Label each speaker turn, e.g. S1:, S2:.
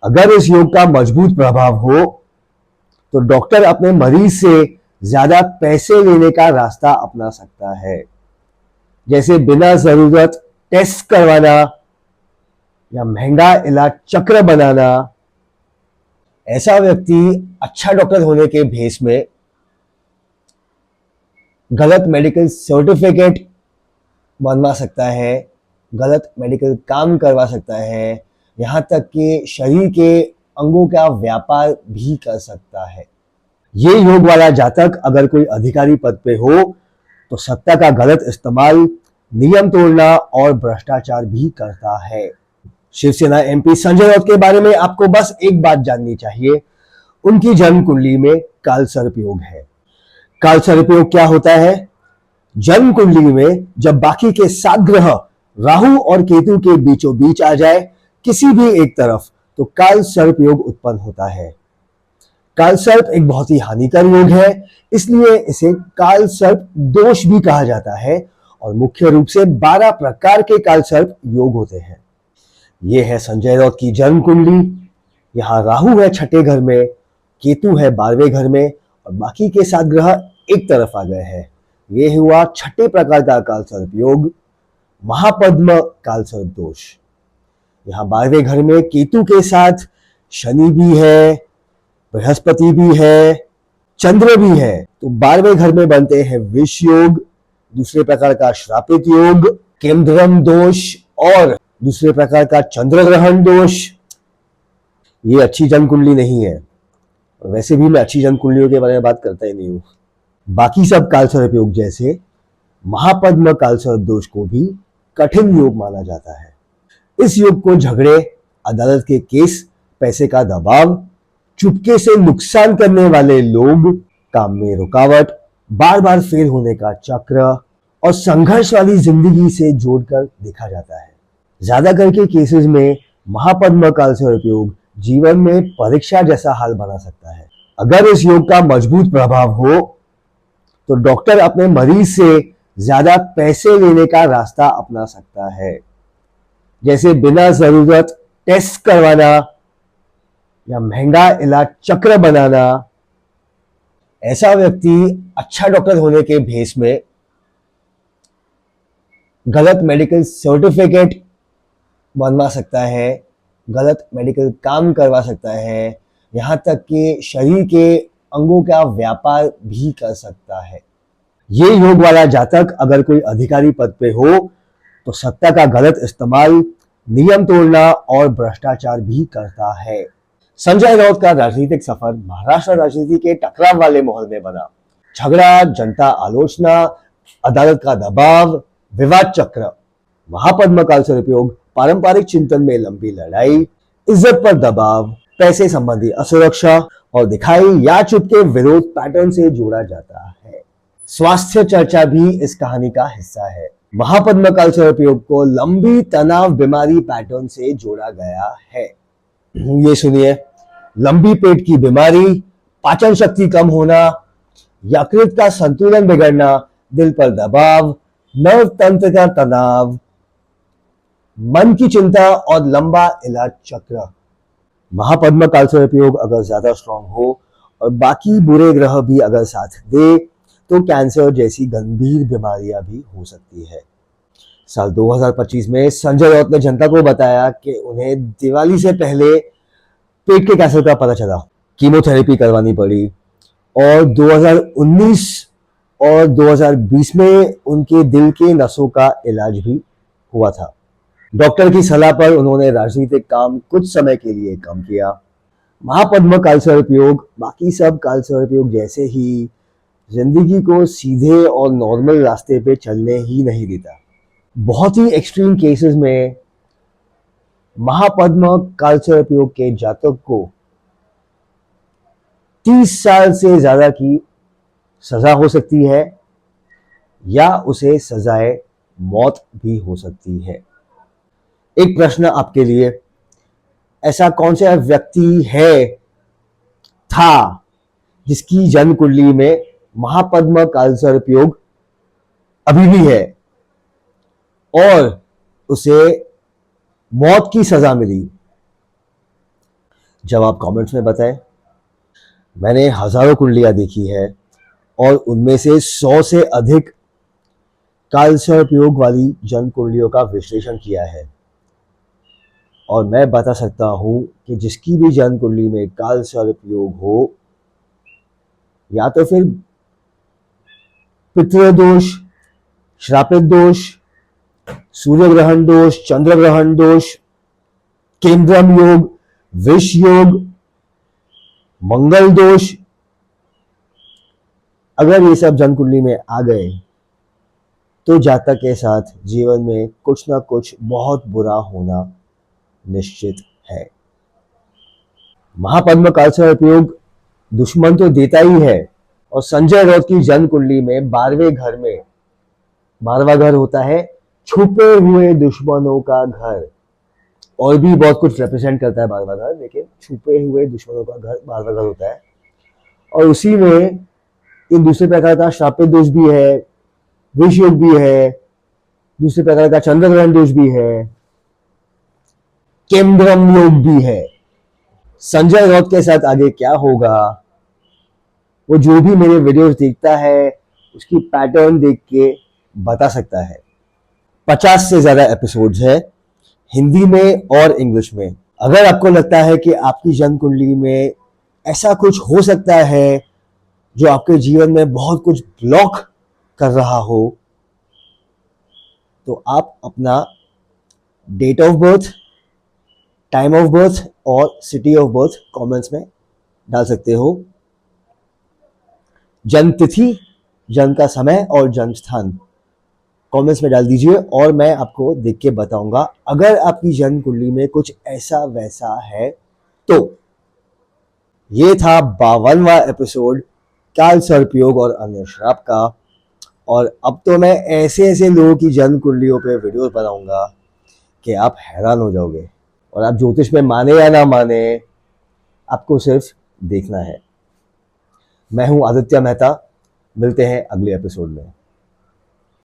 S1: अगर इस योग का मजबूत प्रभाव हो तो डॉक्टर अपने मरीज से ज्यादा पैसे लेने का रास्ता अपना सकता है, जैसे बिना जरूरत टेस्ट करवाना या महंगा इलाज चक्र बनाना। ऐसा व्यक्ति अच्छा डॉक्टर होने के भेष में गलत मेडिकल सर्टिफिकेट बनवा सकता है, गलत मेडिकल काम करवा सकता है, यहां तक कि शरीर के अंगों का व्यापार भी कर सकता है। ये योग वाला जातक अगर कोई अधिकारी पद पे हो तो सत्ता का गलत इस्तेमाल, नियम तोड़ना और भ्रष्टाचार भी करता है। शिवसेना एमपी संजय राउत के बारे में आपको बस एक बात जाननी चाहिए, उनकी जन्म कुंडली में काल सर्प योग है। काल सर्प योग क्या होता है? जन्म कुंडली में जब बाकी के 7 ग्रह राहु और केतु के बीचों बीच आ जाए किसी भी एक तरफ, तो काल सर्प योग उत्पन्न होता है। काल सर्प एक बहुत ही हानिकर योग है, इसलिए इसे काल सर्प दोष भी कहा जाता है और मुख्य रूप से 12 प्रकार के काल सर्प योग होते हैं। यह है संजय राउत की जन्म कुंडली। यहां राहु है 6ठे घर में, केतु है 12वें घर में और बाकी के 7 ग्रह एक तरफ आ गए हैं। यह हुआ 6ठे प्रकार का काल सर्प योग, महापद्म काल सर्प दोष। यहां 12वें घर में केतु के साथ शनि भी है, बृहस्पति भी है, चंद्र भी है, तो 12वें घर में बनते हैं विष योग, दूसरे प्रकार का श्रापित योग, केमद्रम दोष और दूसरे प्रकार का चंद्र ग्रहण दोष। ये अच्छी जन्म कुंडली नहीं है, वैसे भी मैं अच्छी जन्म कुंडलियों के बारे में बात करता ही नहीं हूं। बाकी सब काल सर्प योग जैसे महापद्म काल सर्प दोष को भी कठिन योग माना जाता है। इस योग को झगड़े, अदालत के केस, पैसे का दबाव, चुपके से नुकसान करने वाले लोग, काम में रुकावट, बार बार फेल होने का चक्र और संघर्ष वाली जिंदगी से जोड़कर देखा जाता है। ज्यादा करके केसेस में महापद्म काल सर्प योग जीवन में परीक्षा जैसा हाल बना सकता है। अगर इस योग का मजबूत प्रभाव हो तो डॉक्टर अपने मरीज से ज्यादा पैसे लेने का रास्ता अपना सकता है, जैसे बिना जरूरत टेस्ट करवाना या महंगा इलाज चक्र बनाना। ऐसा व्यक्ति अच्छा डॉक्टर होने के भेष में गलत मेडिकल सर्टिफिकेट बनवा सकता है, गलत मेडिकल काम करवा सकता है, यहां तक कि शरीर के अंगों का व्यापार भी कर सकता है। ये योग वाला जातक अगर कोई अधिकारी पद पे हो तो सत्ता का गलत इस्तेमाल, नियम तोड़ना और भ्रष्टाचार भी करता है। संजय राउत का राजनीतिक सफर महाराष्ट्र राजनीति के टकराव वाले माहौल में बना। झगड़ा, जनता आलोचना, अदालत का दबाव, विवाद चक्र। महापद्म काल सर्प योग पारंपरिक चिंतन में लंबी लड़ाई, इज्जत पर दबाव, पैसे संबंधी असुरक्षा और दिखाई या चुपके विरोध पैटर्न से जोड़ा जाता है। स्वास्थ्य चर्चा भी इस कहानी का हिस्सा है। महापद्म काल सर्प योग को लंबी तनाव बीमारी पैटर्न से जोड़ा गया है। ये सुनिए, लंबी पेट की बीमारी, पाचन शक्ति कम होना, यकृत का संतुलन बिगड़ना, दिल पर दबाव, नर्व तंत्र का तनाव, मन की चिंता और लंबा इलाज चक्र। महापद्म काल सर्प योग अगर ज्यादा स्ट्रांग हो और बाकी बुरे ग्रह भी अगर साथ दे तो कैंसर जैसी गंभीर बीमारियां भी हो सकती है। साल 2025 में संजय राउत ने जनता को बताया कि उन्हें दिवाली से पहले पेट के कैंसर का पता चला, कीमोथेरेपी करवानी पड़ी और 2019 और 2020 में उनके दिल के नसों का इलाज भी हुआ था। डॉक्टर की सलाह पर उन्होंने राजनीतिक काम कुछ समय के लिए कम किया। महापद्म काल सर्प योग बाकी सब काल सर्प योग जैसे ही जिंदगी को सीधे और नॉर्मल रास्ते पे चलने ही नहीं देता। बहुत ही एक्सट्रीम केसेस में महापद्म काल सर्प योग के जातक को 30 साल से ज्यादा की सजा हो सकती है या उसे सजाए मौत भी हो सकती है। एक प्रश्न आपके लिए, ऐसा कौन सा व्यक्ति है था जिसकी जन्म कुंडली में महापद्म काल सर्प योग अभी भी है और उसे मौत की सजा मिली? जवाब कमेंट्स में बताएं। मैंने हजारों कुंडलियां देखी है और उनमें से 100 से अधिक काल सर्प योग वाली जन्म कुंडलियों का विश्लेषण किया है और मैं बता सकता हूं कि जिसकी भी जन्म कुंडली में काल सर्प योग हो, या तो फिर पितृ दोष, श्रापित दोष, सूर्य ग्रहण दोष, चंद्र ग्रहण दोष, केंद्रम योग, विष योग, मंगल दोष, अगर ये सब जन्म कुंडली में आ गए तो जातक के साथ जीवन में कुछ ना कुछ बहुत बुरा होना निश्चित है। महापद्म काल सर्प योग दुश्मन तो देता ही है और संजय राउत की जन्म कुंडली में 12वें घर में, 12वां घर होता है छुपे हुए दुश्मनों का घर, और भी बहुत कुछ रिप्रेजेंट करता है 12वां घर, लेकिन छुपे हुए दुश्मनों का घर 12वां घर होता है। और उसी में इन दूसरे प्रकार का श्रापित दोष भी है, विष योग भी है, दूसरे प्रकार का चंद्र ग्रहण दोष भी है, केंद्रम योग भी है। संजय राउत के साथ आगे क्या होगा, वो जो भी मेरे वीडियोस देखता है उसकी पैटर्न देख के बता सकता है। 50 से ज्यादा एपिसोड्स है हिंदी में और इंग्लिश में। अगर आपको लगता है कि आपकी जन्म कुंडली में ऐसा कुछ हो सकता है जो आपके जीवन में बहुत कुछ ब्लॉक कर रहा हो, तो आप अपना date of birth, time of birth और सिटी ऑफ बर्थ कमेंट्स में डाल सकते हो। जन्म तिथि, जन्म का समय और जन्म स्थान कमेंट्स में डाल दीजिए और मैं आपको देख के बताऊंगा। अगर आपकी जन्म कुंडली में कुछ ऐसा वैसा है तो। ये था 52वां एपिसोड काल सर्प योग और अन्य श्राप का, और अब तो मैं ऐसे ऐसे लोगों की जन्म कुंडलियों पे वीडियो बनाऊंगा कि आप हैरान हो जाओगे। और आप ज्योतिष में माने या ना माने, आपको सिर्फ देखना है। मैं हूं आदित्य मेहता, मिलते हैं अगले एपिसोड में।